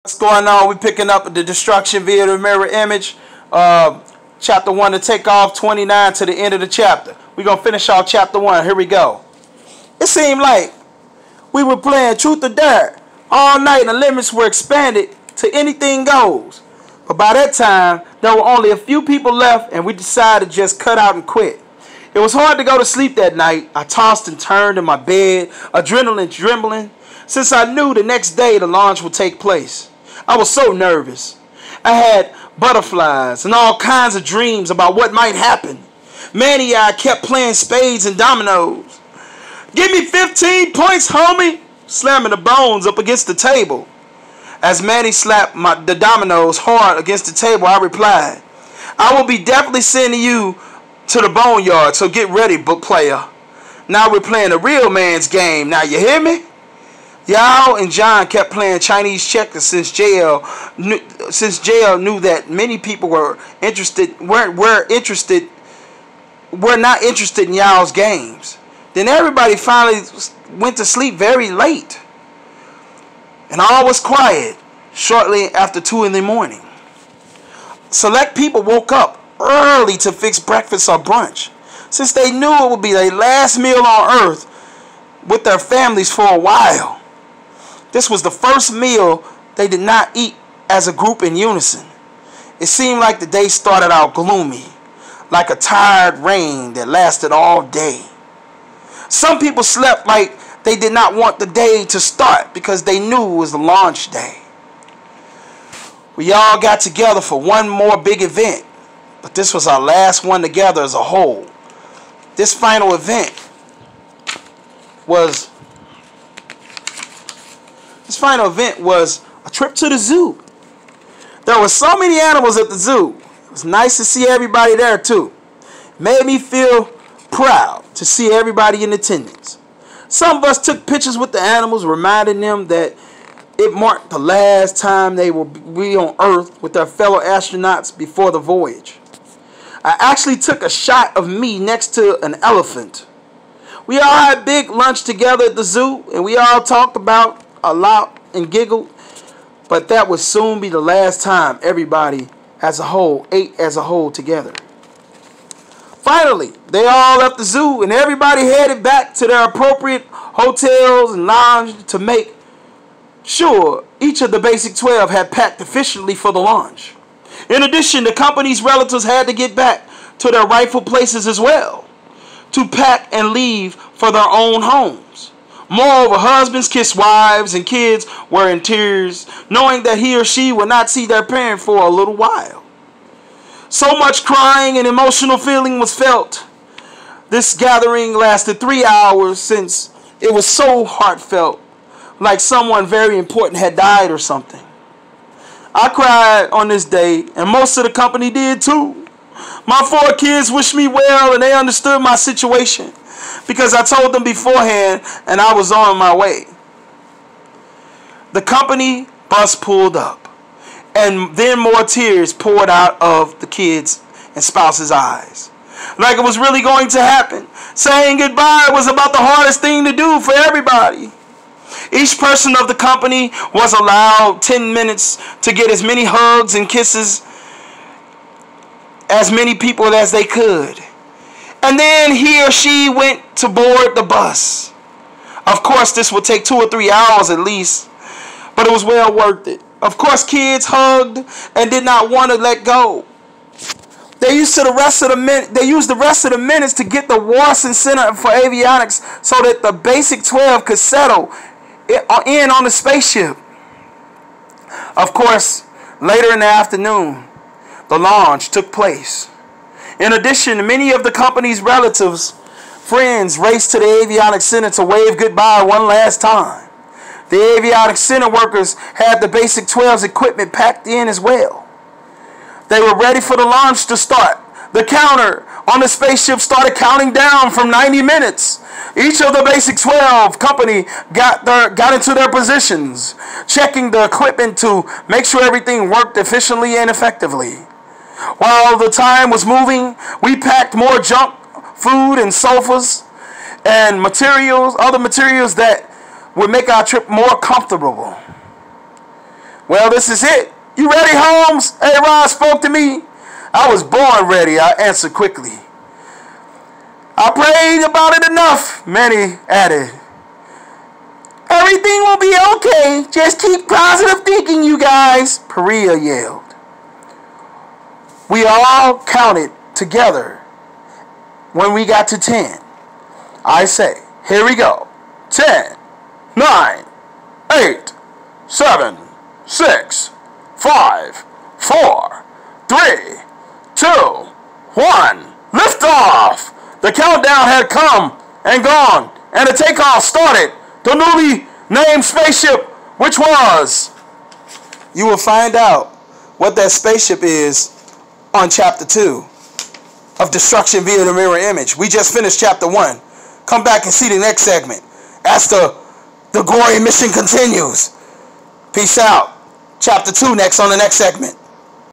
What's going on? We're picking up the destruction via the mirror image. Chapter 1 to take off 29 to the end of the chapter. We're going to finish off chapter 1. Here we go. It seemed like we were playing truth or dare all night and the limits were expanded to anything goes. But by that time, there were only a few people left and we decided to just cut out and quit. It was hard to go to sleep that night. I tossed and turned in my bed, adrenaline trembling, since I knew the next day the launch would take place. I was so nervous. I had butterflies and all kinds of dreams about what might happen. Manny and I kept playing spades and dominoes. Give me 15 points, homie, slamming the bones up against the table. As Manny slapped the dominoes hard against the table, I replied, I will be definitely sending you to the boneyard, so get ready, book player. Now we're playing a real man's game. Now you hear me? Yao and John kept playing Chinese checkers since JL knew that many people were not interested in Yao's games. Then everybody finally went to sleep very late. And all was quiet shortly after 2 in the morning. Select people woke up early to fix breakfast or brunch, since they knew it would be their last meal on earth with their families for a while. This was the first meal they did not eat as a group in unison. It seemed like the day started out gloomy, like a tired rain that lasted all day. Some people slept like they did not want the day to start because they knew it was the launch day. We all got together for one more big event, but this was our last one together as a whole. This final event was a trip to the zoo. There were so many animals at the zoo. It was nice to see everybody there too. It made me feel proud to see everybody in attendance. Some of us took pictures with the animals, reminding them that it marked the last time they will be on Earth with their fellow astronauts before the voyage. I actually took a shot of me next to an elephant. We all had big lunch together at the zoo, and we all talked about a lot and giggled, but that would soon be the last time everybody as a whole ate as a whole together. Finally, they all left the zoo and everybody headed back to their appropriate hotels and lounge to make sure each of the basic 12 had packed efficiently for the launch. In addition, the company's relatives had to get back to their rightful places as well, to pack and leave for their own homes. Moreover, husbands kissed wives and kids were in tears, knowing that he or she would not see their parent for a little while. So much crying and emotional feeling was felt. This gathering lasted 3 hours since it was so heartfelt, like someone very important had died or something. I cried on this day, and most of the company did too. My 4 kids wished me well, and they understood my situation because I told them beforehand and I was on my way. The company bus pulled up, and then more tears poured out of the kids' and spouses' eyes. Like it was really going to happen. Saying goodbye was about the hardest thing to do for everybody. Each person of the company was allowed 10 minutes to get as many hugs and kisses as many people as they could. And then he or she went to board the bus. Of course, this would take 2 or 3 hours at least, but it was well worth it. Of course, kids hugged and did not want to let go. They used the rest of the minutes to get the Warson Center for Avionics so that the basic 12 could settle in on the spaceship. Of course, later in the afternoon, the launch took place. In addition, many of the company's relatives, friends raced to the Avionics Center to wave goodbye one last time. The Avionics Center workers had the basic 12's equipment packed in as well. They were ready for the launch to start. The counter on the spaceship started counting down from 90 minutes. Each of the basic 12 company got into their positions, checking the equipment to make sure everything worked efficiently and effectively. While the time was moving, we packed more junk, food and sofas and other materials that would make our trip more comfortable. Well, this is it. You ready, Holmes? A-Rod spoke to me. I was born ready, I answered quickly. I prayed about it enough, Manny added. Everything will be okay. Just keep positive thinking, you guys, Perea yelled. We all counted together when we got to 10. I say, here we go. 10, 9, 8, 7, 6, 5, 4, 3, 2, 1. Lift off! The countdown had come and gone, and the takeoff started. The newly named spaceship, which was... You will find out what that spaceship is on Chapter 2 of Destruction via the Mirror Image. We just finished Chapter 1. Come back and see the next segment as the gory mission continues. Peace out. Chapter 2 next on the next segment.